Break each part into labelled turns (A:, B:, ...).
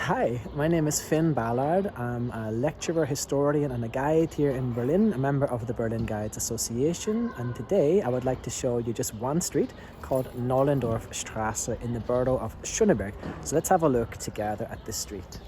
A: Hi, my name is Finn Ballard. I'm a lecturer, historian, and a guide here in Berlin, a member of the Berlin Guides Association. And today I would like to show you just one street called Nollendorfstrasse in the borough of Schöneberg. So let's have a look together at this street.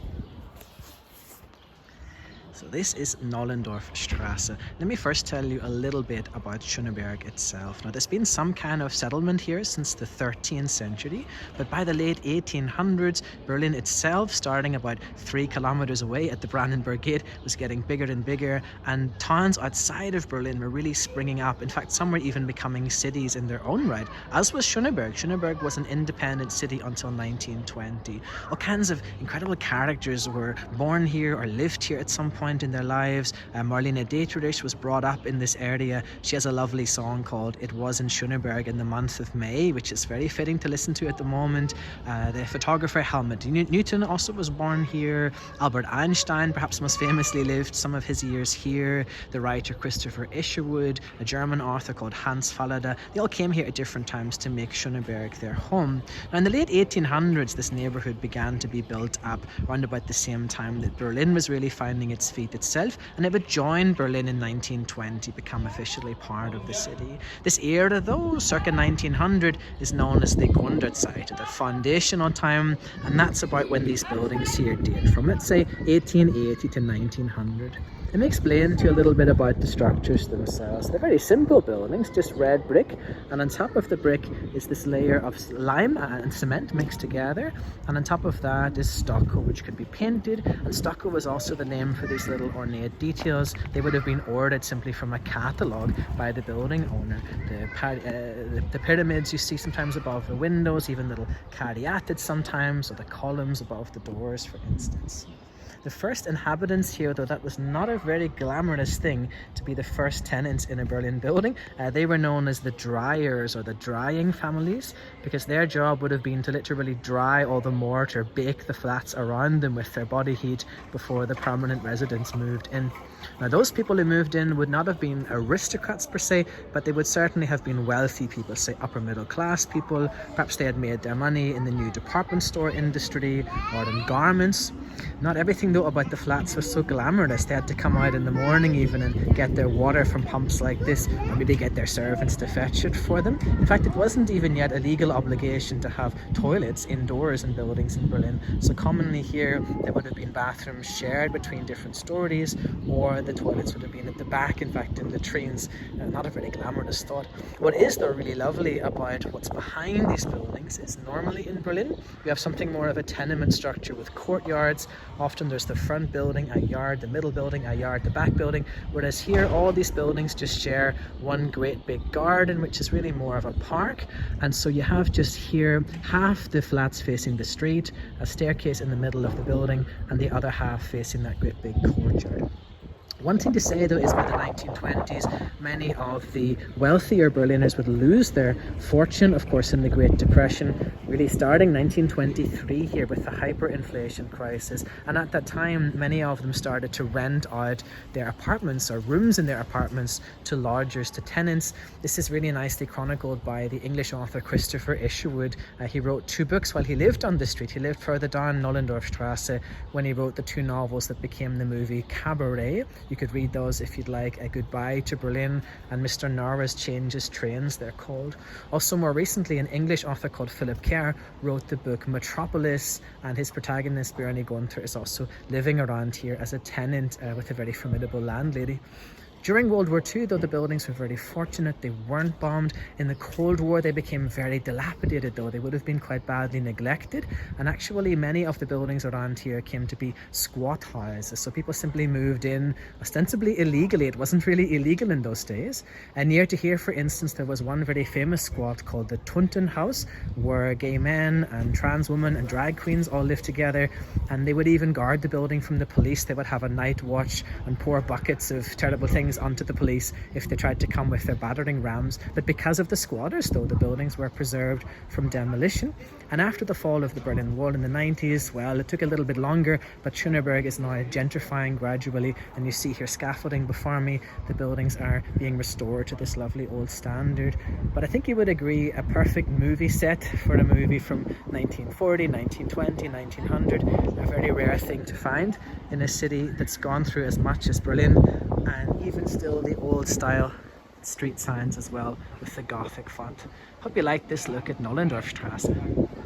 A: So this is Nollendorfstrasse. Let me first tell you a little bit about Schöneberg itself. Now, there's been some kind of settlement here since the 13th century, but by the late 1800s, Berlin itself, starting about 3 kilometers away at the Brandenburg Gate, was getting bigger and bigger, and towns outside of Berlin were really springing up. In fact, some were even becoming cities in their own right, as was Schöneberg. Schöneberg was an independent city until 1920. All kinds of incredible characters were born here or lived here at some point in their lives. Marlene Dietrich was brought up in this area. She has a lovely song called It Was in Schöneberg in the Month of May, which is very fitting to listen to at the moment. The photographer Helmut Newton also was born here. Albert Einstein perhaps most famously lived some of his years here. The writer Christopher Isherwood, a German author called Hans Fallada, they all came here at different times to make Schöneberg their home. Now, in the late 1800s, this neighbourhood began to be built up around about the same time that Berlin was really finding its feet itself, and it would join Berlin in 1920, become officially part of the city. This era, though, circa 1900, is known as the Gründerzeit, the foundational time, and that's about when these buildings here date from, let's say, 1880 to 1900. Let me explain to you a little bit about the structures themselves. They're very simple buildings, just red brick, and on top of the brick is this layer of lime and cement mixed together, and on top of that is stucco, which could be painted, and stucco was also the name for these little ornate details. They would have been ordered simply from a catalogue by the building owner. The pyramids you see sometimes above the windows, even little caryatids sometimes, or the columns above the doors, for instance. The first inhabitants here, though that was not a very glamorous thing to be the first tenants in a Berlin building, they were known as the dryers or the drying families, because their job would have been to literally dry all the mortar, bake the flats around them with their body heat before the permanent residents moved in. Now, those people who moved in would not have been aristocrats per se, but they would certainly have been wealthy people, say upper middle class people. Perhaps they had made their money in the new department store industry or in garments. Not everything though about the flats was so glamorous. They had to come out in the morning even and get their water from pumps like this, or maybe get their servants to fetch it for them. In fact, it wasn't even yet a legal obligation to have toilets indoors in buildings in Berlin. So commonly here there would have been bathrooms shared between different stories, or the toilets would have been at the back, in fact in latrines. Not a very glamorous thought. What is though really lovely about what's behind these buildings is normally in Berlin we have something more of a tenement structure with courtyards. Often there's the front building, a yard, the middle building, a yard, the back building, whereas here all these buildings just share one great big garden, which is really more of a park. And so you have just here half the flats facing the street, a staircase in the middle of the building, and the other half facing that great big courtyard. One thing to say though is by the 1920s, many of the wealthier Berliners would lose their fortune, of course, in the Great Depression, really starting 1923 here with the hyperinflation crisis. And at that time, many of them started to rent out their apartments or rooms in their apartments to lodgers, to tenants. This is really nicely chronicled by the English author Christopher Isherwood. He wrote 2 books while he lived on the street. He lived further down Nollendorfstrasse when he wrote the 2 novels that became the movie Cabaret. You could read those if you'd like. A Goodbye to Berlin and Mr. Norris Changes Trains, they're called. Also more recently, an English author called Philip Kerr wrote the book Metropolis, and his protagonist Bernie Gunther is also living around here as a tenant with a very formidable landlady. During World War II, though, the buildings were very fortunate. They weren't bombed. In the Cold War, they became very dilapidated, though. They would have been quite badly neglected. And actually, many of the buildings around here came to be squat houses. So people simply moved in, ostensibly illegally. It wasn't really illegal in those days. And near to here, for instance, there was one very famous squat called the Tunten House, where gay men and trans women and drag queens all lived together. And they would even guard the building from the police. They would have a night watch and pour buckets of terrible things buildings onto the police if they tried to come with their battering rams. But because of the squatters, though, the buildings were preserved from demolition. And after the fall of the Berlin Wall in the 90s, well, it took a little bit longer, but Schöneberg is now gentrifying gradually, and you see here scaffolding before me. The buildings are being restored to this lovely old standard. But I think you would agree, a perfect movie set for a movie from 1940, 1920, 1900, a very rare thing to find in a city that's gone through as much as Berlin, and even still the old style street signs as well with the Gothic font. Hope you like this look at Nollendorfstrasse.